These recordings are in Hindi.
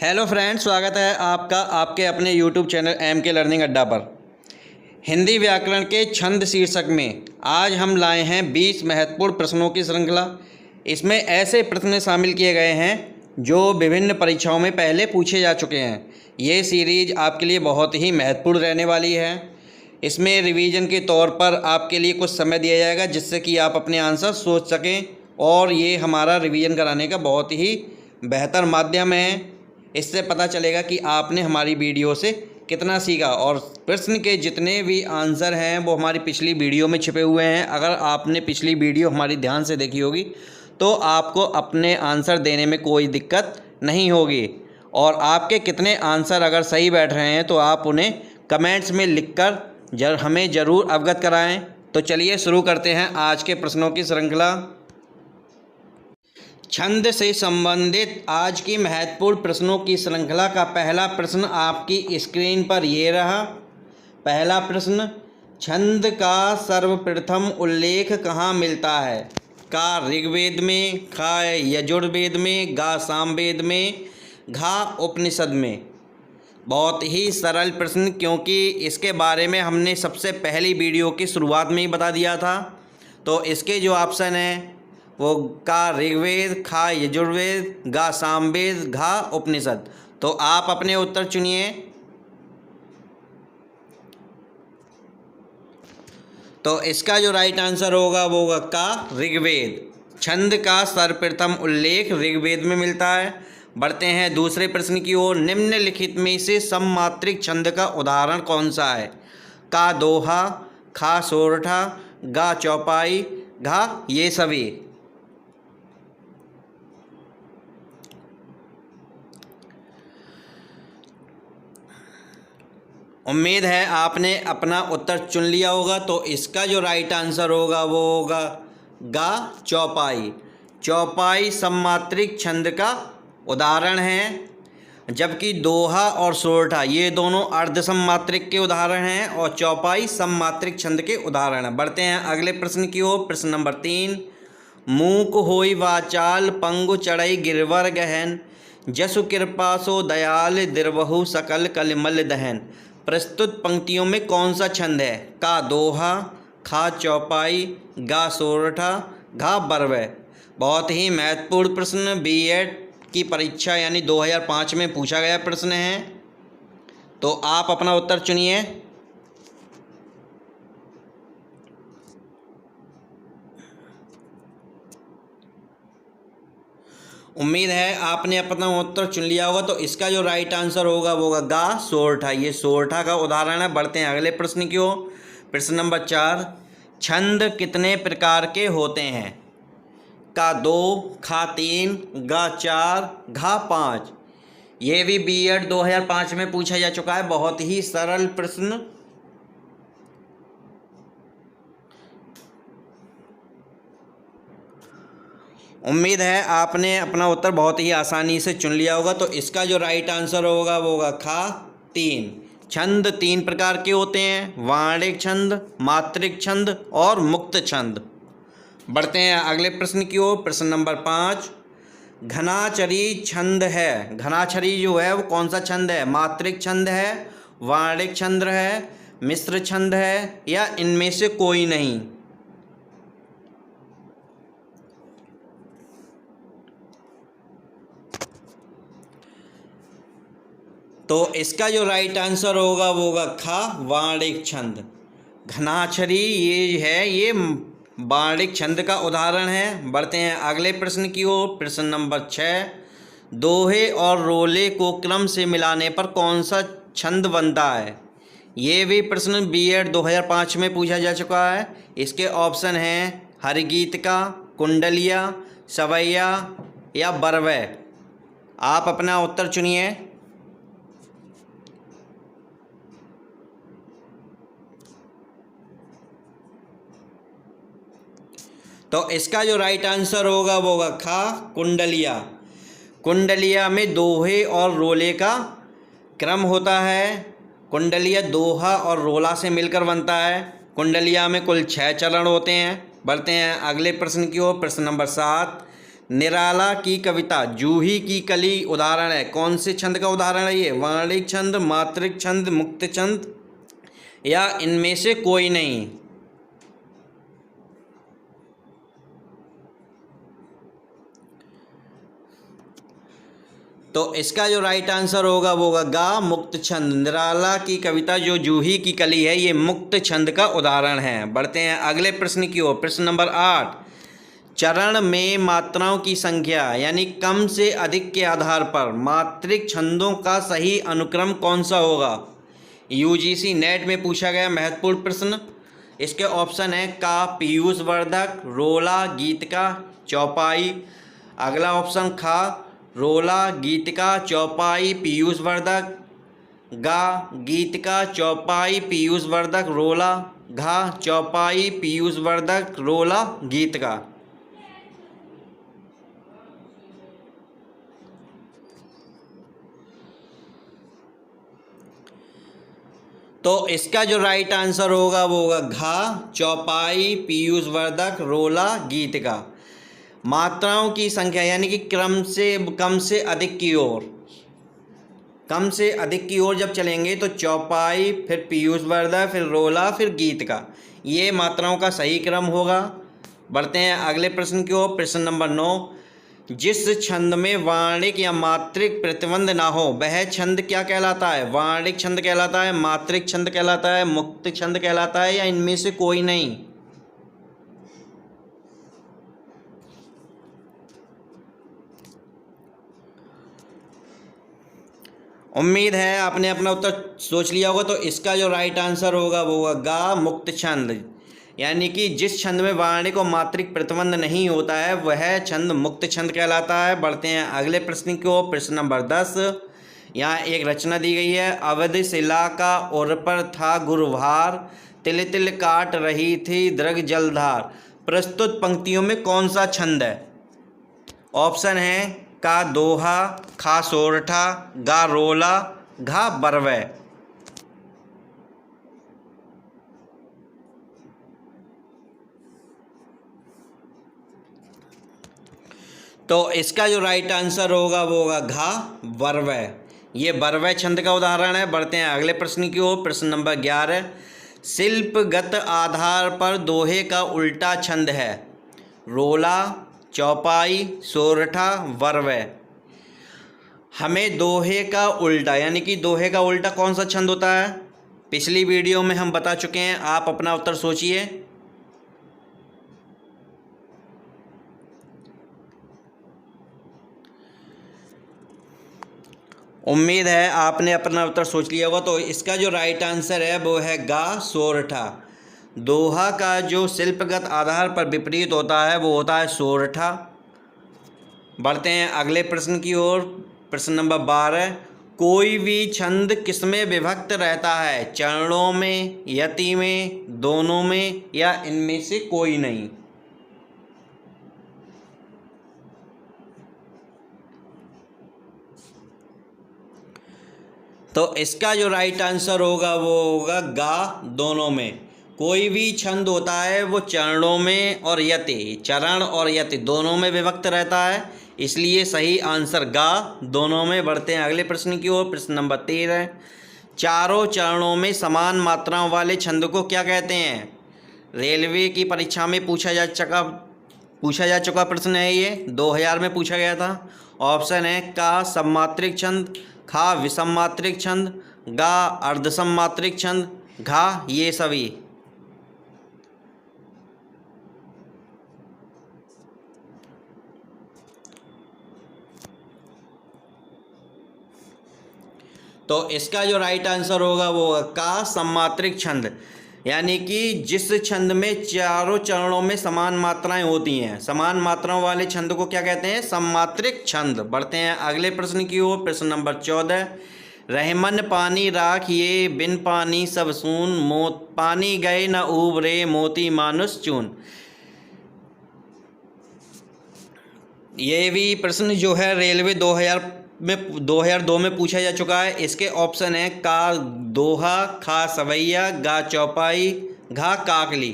हेलो फ्रेंड्स, स्वागत है आपका आपके अपने यूट्यूब चैनल एम के लर्निंग अड्डा पर। हिंदी व्याकरण के छंद शीर्षक में आज हम लाए हैं 20 महत्वपूर्ण प्रश्नों की श्रृंखला। इसमें ऐसे प्रश्न शामिल किए गए हैं जो विभिन्न परीक्षाओं में पहले पूछे जा चुके हैं। ये सीरीज आपके लिए बहुत ही महत्वपूर्ण रहने वाली है। इसमें रिवीजन के तौर पर आपके लिए कुछ समय दिया जाएगा जिससे कि आप अपने आंसर सोच सकें, और ये हमारा रिवीजन कराने का बहुत ही बेहतर माध्यम है। इससे पता चलेगा कि आपने हमारी वीडियो से कितना सीखा, और प्रश्न के जितने भी आंसर हैं वो हमारी पिछली वीडियो में छिपे हुए हैं। अगर आपने पिछली वीडियो हमारी ध्यान से देखी होगी तो आपको अपने आंसर देने में कोई दिक्कत नहीं होगी। और आपके कितने आंसर अगर सही बैठ रहे हैं तो आप उन्हें कमेंट्स में लिखकर हमें ज़रूर अवगत कराएं। तो चलिए शुरू करते हैं आज के प्रश्नों की श्रृंखला। छंद से संबंधित आज की महत्वपूर्ण प्रश्नों की श्रृंखला का पहला प्रश्न आपकी स्क्रीन पर ये रहा। पहला प्रश्न, छंद का सर्वप्रथम उल्लेख कहाँ मिलता है? का ऋग्वेद में, खा यजुर्वेद में, गा सामवेद में, घा उपनिषद में। बहुत ही सरल प्रश्न, क्योंकि इसके बारे में हमने सबसे पहली वीडियो की शुरुआत में ही बता दिया था। तो इसके जो ऑप्शन हैं वो का ऋग्वेद, खा यजुर्वेद, गा सामवेद, घा उपनिषद। तो आप अपने उत्तर चुनिए। तो इसका जो राइट आंसर होगा वो होगा का ऋग्वेद। छंद का सर्वप्रथम उल्लेख ऋग्वेद में मिलता है। बढ़ते हैं दूसरे प्रश्न की ओर। निम्नलिखित में से सममात्रिक छंद का उदाहरण कौन सा है? का दोहा, खा सोरठा, गा चौपाई, घा ये सभी। उम्मीद है आपने अपना उत्तर चुन लिया होगा। तो इसका जो राइट आंसर होगा वो होगा गा चौपाई। चौपाई सममात्रिक छंद का उदाहरण है, जबकि दोहा और सोरठा ये दोनों अर्ध सममात्रिक के उदाहरण हैं और चौपाई सममात्रिक छंद के उदाहरण हैं। बढ़ते हैं अगले प्रश्न की ओर। प्रश्न नंबर 3, मूक होई वाचाल पंगु चढ़ई गिरवर गहन, जसु कृपा सो दयाल दिरवहु सकल कलिमल दहन। प्रस्तुत पंक्तियों में कौन सा छंद है? का दोहा, खा चौपाई, गा सोरठा, घा बरवे। बहुत ही महत्वपूर्ण प्रश्न, बीएड की परीक्षा यानी 2005 में पूछा गया प्रश्न है। तो आप अपना उत्तर चुनिए। उम्मीद है आपने अपना उत्तर चुन लिया होगा। तो इसका जो राइट आंसर होगा वो होगा गा सोरठा। ये सोरठा का उदाहरण है। बढ़ते हैं अगले प्रश्न की ओर। प्रश्न नंबर 4, छंद कितने प्रकार के होते हैं? का 2, खा 3, गा 4, घा 5। ये भी बीएड 2005 में पूछा जा चुका है। बहुत ही सरल प्रश्न। उम्मीद है आपने अपना उत्तर बहुत ही आसानी से चुन लिया होगा। तो इसका जो राइट आंसर होगा वो होगा खा 3। छंद 3 प्रकार के होते हैं, वाणिक छंद, मात्रिक छंद और मुक्त छंद। बढ़ते हैं अगले प्रश्न की ओर। प्रश्न नंबर 5, घनाचरी छंद है। घनाचरी जो है वो कौन सा छंद है? मात्रिक छंद है, वाणिक छंद है, मिश्र छंद है, या इनमें से कोई नहीं। तो इसका जो राइट आंसर होगा वो होगा खा वाणिक छंद। घनाक्षरी ये है, ये वाणिक छंद का उदाहरण है। बढ़ते हैं अगले प्रश्न की ओर। प्रश्न नंबर 6, दोहे और रोले को क्रम से मिलाने पर कौन सा छंद बनता है? ये भी प्रश्न बीएड 2005 में पूछा जा चुका है। इसके ऑप्शन हैं हरिगीतिका, कुंडलिया, सवैया या बरवे। आप अपना उत्तर चुनिए। तो इसका जो राइट आंसर होगा वो होगा खा कुंडलिया। कुंडलिया में दोहे और रोले का क्रम होता है। कुंडलिया दोहा और रोला से मिलकर बनता है। कुंडलिया में कुल 6 चरण होते हैं। बढ़ते हैं अगले प्रश्न की ओर। प्रश्न नंबर 7, निराला की कविता, जूही की कली उदाहरण है। कौन से छंद का उदाहरण है ये? वार्णिक छंद, मात्रिक छंद, मुक्त छंद या इनमें से कोई नहीं? तो इसका जो राइट आंसर होगा वो होगा गा, मुक्त छंद। निराला की कविता जो जूही की कली है ये मुक्त छंद का उदाहरण है। बढ़ते हैं अगले प्रश्न की ओर। प्रश्न नंबर 8, चरण में मात्राओं की संख्या यानी कम से अधिक के आधार पर मात्रिक छंदों का सही अनुक्रम कौन सा होगा? यूजीसी नेट में पूछा गया महत्वपूर्ण प्रश्न। इसके ऑप्शन है का पीयूष वर्धक, रोला, गीतिका, चौपाई। अगला ऑप्शन खा रोला, गीतिका, चौपाई, पीयूष वर्धक। गा गीतिका, चौपाई, पीयूष वर्धक, रोला। घा चौपाई, पीयूष वर्धक, रोला, गीतिका। तो इसका जो राइट आंसर होगा वो होगा घा, चौपाई, पीयूष वर्धक, रोला, गीतिका। मात्राओं की संख्या यानी कि क्रम से कम से अधिक की ओर, कम से अधिक की ओर जब चलेंगे तो चौपाई, फिर पीयूष वर्धक, फिर रोला, फिर गीतिका, ये मात्राओं का सही क्रम होगा। बढ़ते हैं अगले प्रश्न की ओर। प्रश्न नंबर 9, जिस छंद में वार्णिक या मात्रिक प्रतिबंध ना हो वह छंद क्या कहलाता है? वार्णिक छंद कहलाता है, मात्रिक छंद कहलाता है, मुक्त छंद कहलाता है या इनमें से कोई नहीं? उम्मीद है आपने अपना उत्तर सोच लिया होगा। तो इसका जो राइट आंसर होगा वो होगा गा, मुक्त छंद। यानी कि जिस छंद में वार्णिक और मात्रिक प्रतिबंध नहीं होता है वह छंद मुक्त छंद कहलाता है। बढ़ते हैं अगले प्रश्न की ओर। प्रश्न नंबर 10, यहाँ एक रचना दी गई है। अवध शिला का उर पर था गुरुभार, तिल तिल काट रही थी दृग जलधार। प्रस्तुत पंक्तियों में कौन सा छंद है? ऑप्शन है का दोहा, खा सोरठा, गा रोला, घा बरवै। तो इसका जो राइट आंसर होगा वो होगा घा बरवै। ये बरवै छंद का उदाहरण है। बढ़ते हैं अगले प्रश्न की ओर। प्रश्न नंबर 11, शिल्पगत आधार पर दोहे का उल्टा छंद है? रोला, चौपाई, सोरठा, बरवै। हमें दोहे का उल्टा यानी कि दोहे का उल्टा कौन सा छंद होता है पिछली वीडियो में हम बता चुके हैं। आप अपना उत्तर सोचिए। उम्मीद है आपने अपना उत्तर सोच लिया होगा। तो इसका जो राइट आंसर है वो है गा सोरठा। दोहा का जो शिल्पगत आधार पर विपरीत होता है वो होता है सोरठा। बढ़ते हैं अगले प्रश्न की ओर। प्रश्न नंबर 12, कोई भी छंद किसमें विभक्त रहता है? चरणों में, यति में, दोनों में या इनमें से कोई नहीं? तो इसका जो राइट आंसर होगा वो होगा गा, दोनों में। कोई भी छंद होता है वो चरणों में और यति, चरण और यति दोनों में विभक्त रहता है, इसलिए सही आंसर गा, दोनों में। बढ़ते हैं अगले प्रश्न की ओर। प्रश्न नंबर 13, चारों चरणों में समान मात्राओं वाले छंद को क्या कहते हैं? रेलवे की परीक्षा में पूछा जा चुका प्रश्न है ये, 2000 में पूछा गया था। ऑप्शन है का सममात्रिक छंद, खा विषम मात्रिक छंद, गा अर्धसम मात्रिक छंद, घा ये सभी। तो इसका जो राइट आंसर होगा वो का सममात्रिक छंद। यानी कि जिस छंद में चारों चरणों में समान मात्राएं होती हैं, समान मात्राओं वाले छंद को क्या कहते हैं? सममात्रिक छंद। बढ़ते हैं अगले प्रश्न की ओर। प्रश्न नंबर 14, रहमन पानी राख ये बिन पानी सब सून, पानी गए न उबरे मोती मानुष चून। ये भी प्रश्न जो है रेलवे 2002 में पूछा जा चुका है। इसके ऑप्शन है का दोहा, खा सवैया, गा चौपाई, घा काकली।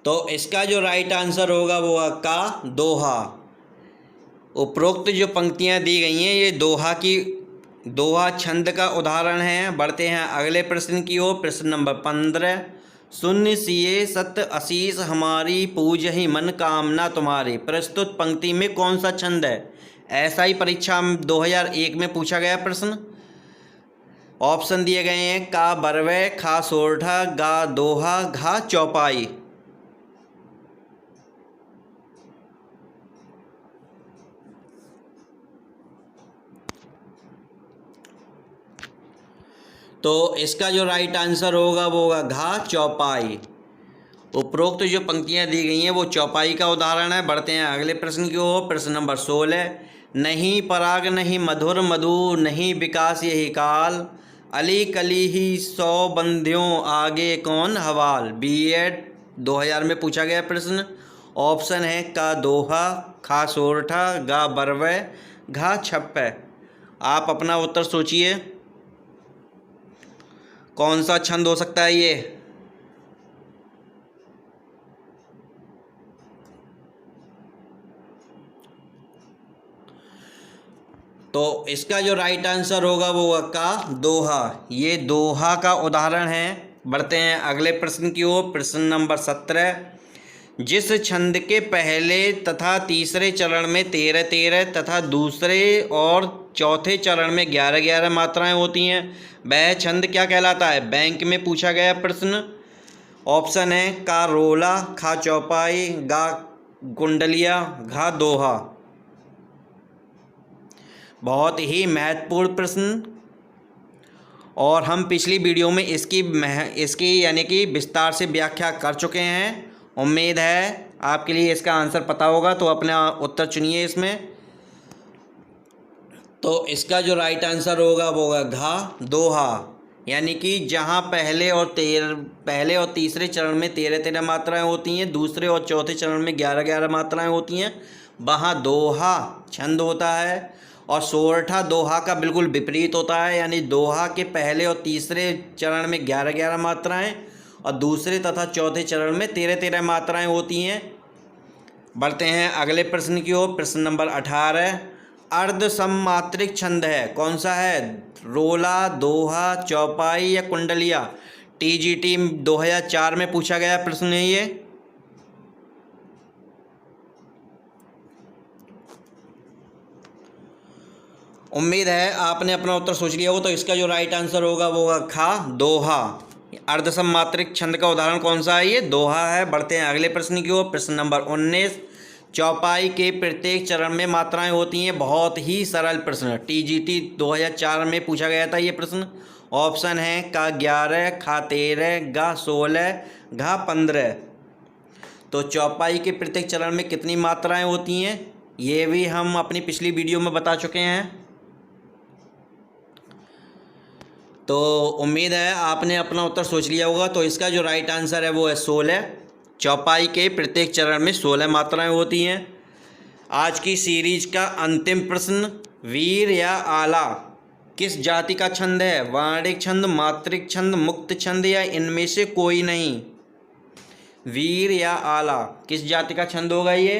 तो इसका जो राइट आंसर होगा वो होगा का, दोहा। उपरोक्त जो पंक्तियाँ दी गई हैं ये दोहा छंद का उदाहरण है। बढ़ते हैं अगले प्रश्न की ओर। प्रश्न नंबर 15। शून्य सिए सत असीस हमारी, पूजहि मन कामना तुम्हारी। प्रस्तुत पंक्ति में कौन सा छंद है? ऐसा ही परीक्षा 2001 में पूछा गया प्रश्न। ऑप्शन दिए गए हैं का बरवे, खा सोरठा, गा दोहा, घा चौपाई। तो इसका जो राइट आंसर होगा वो होगा घा चौपाई। उपरोक्त जो पंक्तियाँ दी गई हैं वो चौपाई का उदाहरण है। बढ़ते हैं अगले प्रश्न की ओर। प्रश्न नंबर 16। नहीं पराग नहीं मधुर मधु, नहीं विकास यही काल, अली कली ही 100 बंधियों आगे कौन हवाल। बीएड 2000 में पूछा गया प्रश्न। ऑप्शन है का दोहा, खा सोरठा, गा बरवे, घा छप्पे। आप अपना उत्तर सोचिए कौन सा छंद हो सकता है ये। तो इसका जो राइट आंसर होगा वो होगा का दोहा। ये दोहा का उदाहरण है। बढ़ते हैं अगले प्रश्न की ओर। प्रश्न नंबर 17। जिस छंद के पहले तथा तीसरे चरण में 13-13 तथा दूसरे और चौथे चरण में 11-11 मात्राएं होती हैं वह छंद क्या कहलाता है? बैंक में पूछा गया प्रश्न। ऑप्शन है का रोला, खा चौपाई, गा कुंडलिया, घा दोहा। बहुत ही महत्वपूर्ण प्रश्न और हम पिछली वीडियो में इसकी यानी कि विस्तार से व्याख्या कर चुके हैं। उम्मीद है आपके लिए इसका आंसर पता होगा, तो अपना उत्तर चुनिए इसमें। तो इसका जो राइट आंसर होगा वो होगा घा दोहा। यानी कि जहाँ पहले और तीसरे चरण में 13-13 मात्राएं होती हैं, दूसरे और चौथे चरण में 11-11 मात्राएं होती हैं, वहाँ दोहा छंद होता है। और सोरठा दोहा का बिल्कुल विपरीत होता है। यानी दोहा के पहले और तीसरे चरण में 11-11 मात्राएं और दूसरे तथा चौथे चरण में 13-13 मात्राएं होती हैं। बढ़ते हैं अगले प्रश्न की ओर। प्रश्न नंबर 18। अर्ध सममात्रिक छंद है कौन सा है? रोला, दोहा, चौपाई या कुंडलिया। टीजीटी 2004 में पूछा गया प्रश्न है ये। उम्मीद है आपने अपना उत्तर सोच लिया हो। तो इसका जो राइट आंसर होगा वो होगा खा दोहा। अर्धसम मात्रिक छंद का उदाहरण कौन सा है? ये दोहा है। बढ़ते हैं अगले प्रश्न की ओर। प्रश्न नंबर 19। चौपाई के प्रत्येक चरण में मात्राएं होती हैं। बहुत ही सरल प्रश्न, टीजीटी 2004 में पूछा गया था ये प्रश्न। ऑप्शन है का 11, खा 13, गा 16, घा 15। तो चौपाई के प्रत्येक चरण में कितनी मात्राएं होती हैं ये भी हम अपनी पिछली वीडियो में बता चुके हैं। तो उम्मीद है आपने अपना उत्तर सोच लिया होगा। तो इसका जो राइट आंसर है वो है 16। चौपाई के प्रत्येक चरण में 16 मात्राएं होती हैं। आज की सीरीज का अंतिम प्रश्न, वीर या आला किस जाति का छंद है? वाणिक छंद, मात्रिक छंद, मुक्त छंद या इनमें से कोई नहीं। वीर या आला किस जाति का छंद होगा ये?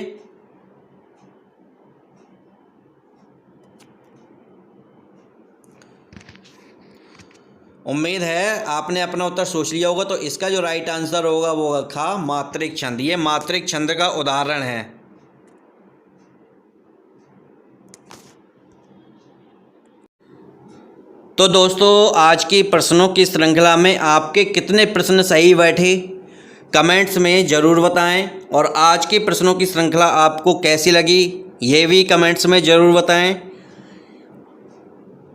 उम्मीद है आपने अपना उत्तर सोच लिया होगा। तो इसका जो राइट आंसर होगा वो होगा खा मात्रिक छंद। ये मात्रिक छंद का उदाहरण है। तो दोस्तों आज की प्रश्नों की श्रृंखला में आपके कितने प्रश्न सही बैठे कमेंट्स में ज़रूर बताएं। और आज की प्रश्नों की श्रृंखला आपको कैसी लगी ये भी कमेंट्स में ज़रूर बताएं।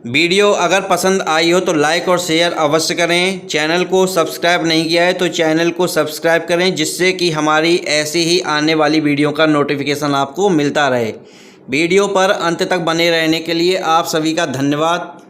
वीडियो अगर पसंद आई हो तो लाइक और शेयर अवश्य करें। चैनल को सब्सक्राइब नहीं किया है तो चैनल को सब्सक्राइब करें, जिससे कि हमारी ऐसी ही आने वाली वीडियो का नोटिफिकेशन आपको मिलता रहे। वीडियो पर अंत तक बने रहने के लिए आप सभी का धन्यवाद।